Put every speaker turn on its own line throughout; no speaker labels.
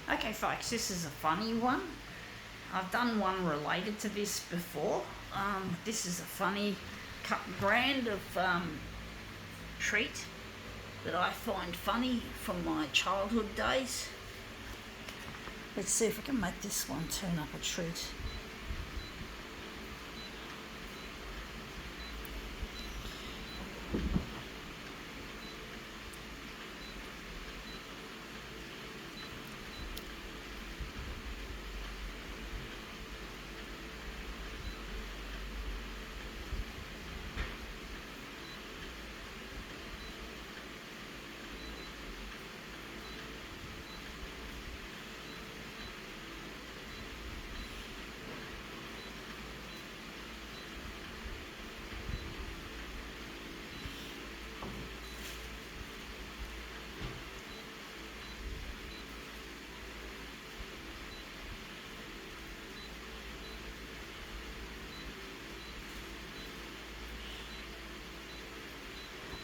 Okay folks, this is a funny one. I've done one related to this before. This is a funny brand of treat that I find funny from my childhood days. Let's see if I can make this one turn up a treat.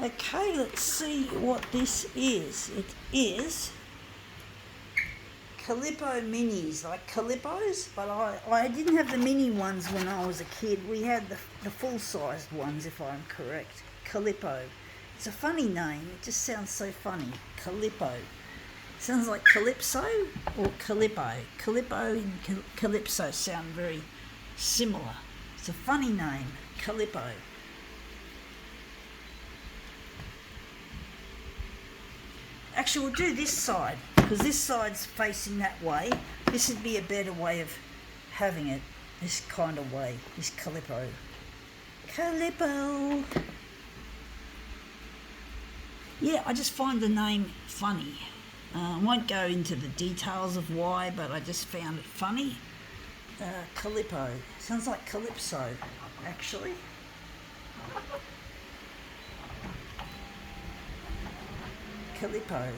Okay, let's see what this is. It is Calippo minis, like Calippos, but I didn't have the mini ones when I was a kid. We had the full-sized ones, if I'm correct. Calippo. It's a funny name. It just sounds so funny. Calippo. Sounds like Calypso or Calippo. Calippo and Calypso sound very similar. It's a funny name, Calippo. Actually, we'll do this side, because this side's facing that way. This would be a better way of having it, this kind of way, this Calippo. Calippo! Yeah, I just find the name funny. I won't go into the details of why, but I just found it funny. Calippo. Sounds like Calypso, actually. Calippo.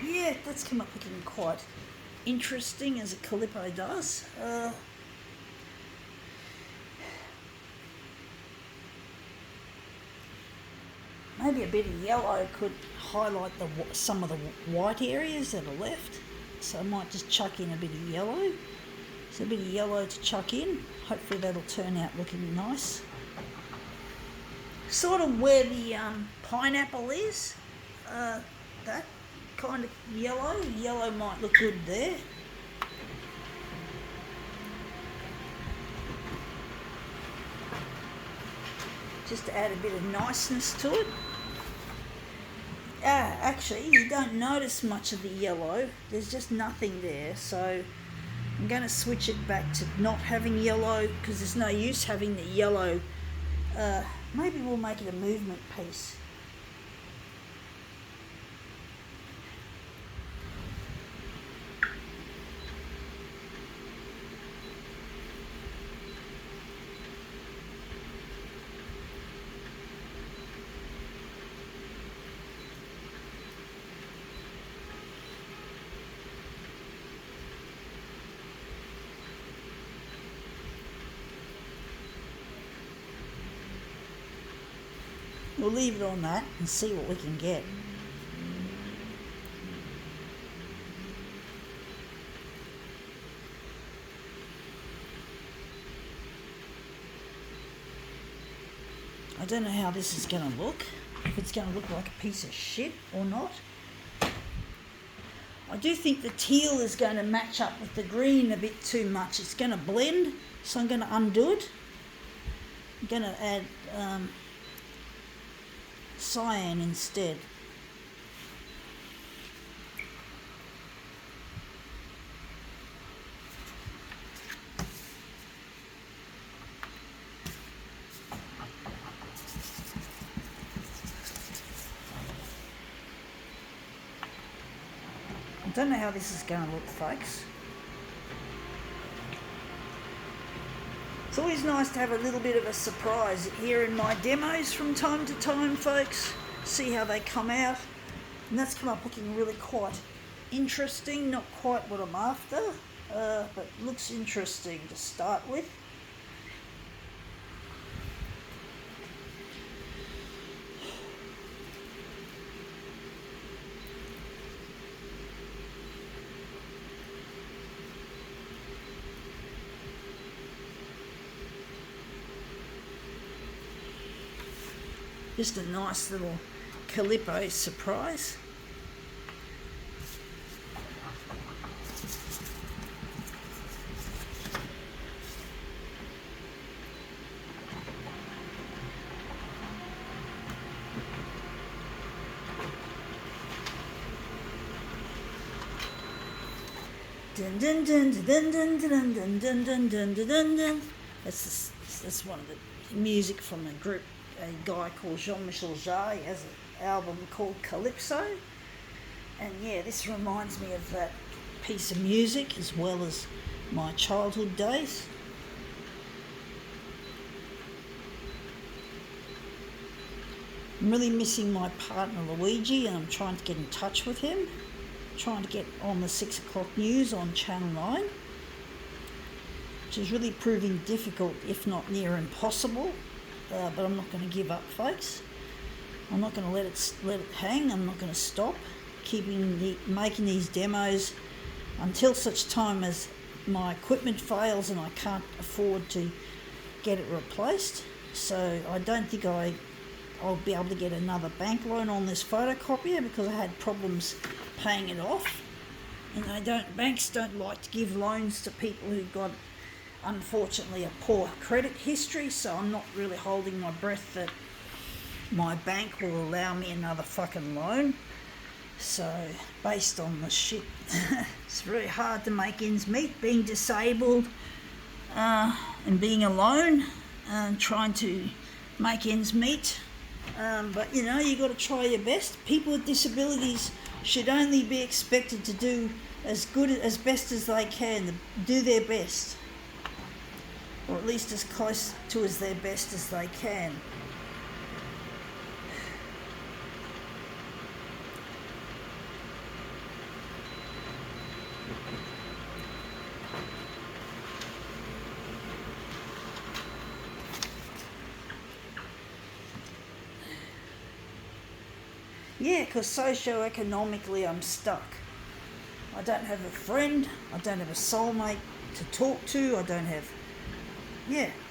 Yeah, that's come up looking quite interesting, as a Calippo does. Maybe a bit of yellow could highlight some of the white areas that are left. So I might just chuck in a bit of yellow. So a bit of yellow to chuck in. Hopefully that'll turn out looking nice. Sort of where the pineapple is. That kind of yellow. Yellow might look good there. Just to add a bit of niceness to it. Actually, you don't notice much of the yellow. There's just nothing there. So I'm going to switch it back to not having yellow, because there's no use having the yellow. Maybe we'll make it a movement piece. We'll leave it on that and see what we can get. I don't know how this is going to look, if it's going to look like a piece of shit or not. I do think the teal is going to match up with the green a bit too much. It's going to blend, so I'm going to undo it. I'm going to add cyan instead. I don't know how this is going to look, folks. It's always nice to have a little bit of a surprise here in my demos from time to time, folks. See how they come out. And that's come up looking really quite interesting. Not quite what I'm after, but looks interesting to start with. Just a nice little Calippo surprise. Dun dun dun dun dun dun dun dun dun dun dun dun. That's one of the music from a group, a guy called Jean-Michel Jarre. He has an album called Calypso, and yeah, this reminds me of that piece of music as well as my childhood days. I'm really missing my partner Luigi, and I'm trying to get in touch with him. Trying to get on the 6 o'clock news on Channel 9, which is really proving difficult, if not near impossible. But I'm not going to give up, folks. I'm not going to let it hang. I'm not going to stop making these demos until such time as my equipment fails and I can't afford to get it replaced. So I don't think I'll be able to get another bank loan on this photocopier because I had problems paying it off, and banks don't like to give loans to people who've got, unfortunately, a poor credit history. So I'm not really holding my breath that my bank will allow me another fucking loan. So based on the shit, it's very hard to make ends meet, being disabled and being alone and trying to make ends meet. But you know, you got to try your best. People with disabilities should only be expected to do as best as they can, do their best, or at least as close to as their best as they can. Yeah, because socio-economically I'm stuck. I don't have a friend, I don't have a soulmate to talk to,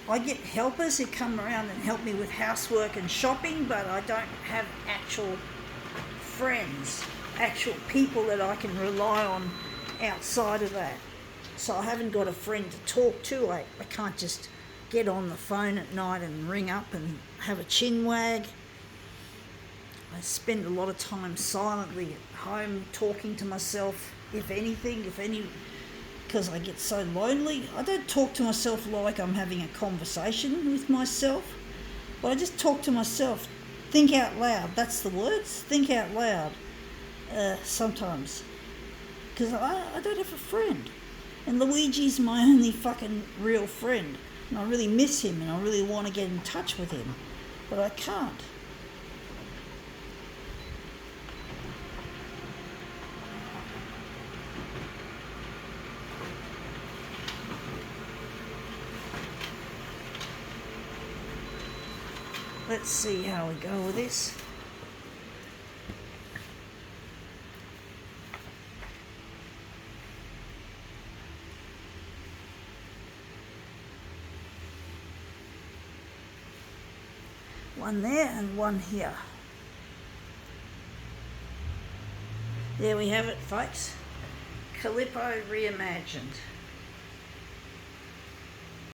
I get helpers who come around and help me with housework and shopping, but I don't have actual friends, actual people that I can rely on outside of that. So I haven't got a friend to talk to. I can't just get on the phone at night and ring up and have a chin wag. I spend a lot of time silently at home talking to myself, because I get so lonely. I don't talk to myself like I'm having a conversation with myself, but I just talk to myself. Think out loud, that's the words, think out loud sometimes, because I don't have a friend. And Luigi's my only fucking real friend, and I really miss him and I really want to get in touch with him, but I can't. Let's see how we go with this. One there and one here. There we have it, folks. Calippo reimagined.